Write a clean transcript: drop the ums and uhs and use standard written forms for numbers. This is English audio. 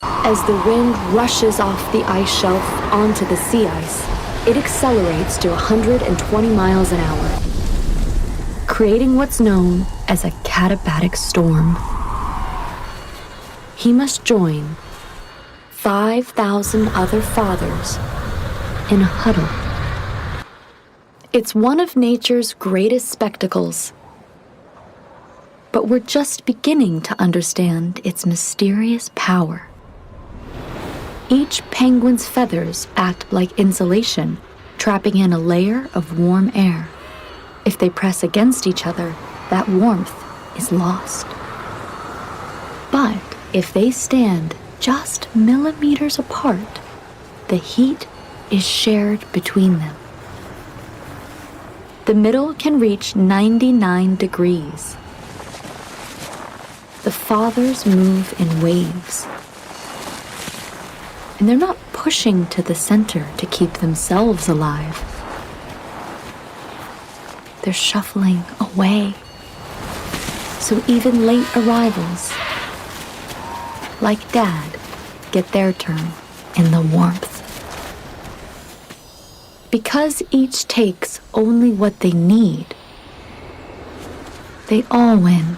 As the wind rushes off the ice shelf onto the sea ice, it accelerates to 120 miles an hour, creating what's known as a katabatic storm. He must join 5,000 other fathers in a huddle. It's one of nature's greatest spectacles, but we're just beginning to understand its mysterious power. Each penguin's feathers act like insulation, trapping in a layer of warm air. If they press against each other, that warmth is lost. But if they stand just millimeters apart, the heat is shared between them. The middle can reach 99 degrees. The fathers move in waves. And they're not pushing to the center to keep themselves alive. They're shuffling away. So even late arrivals, like Dad, get their turn in the warmth. Because each takes only what they need, they all win.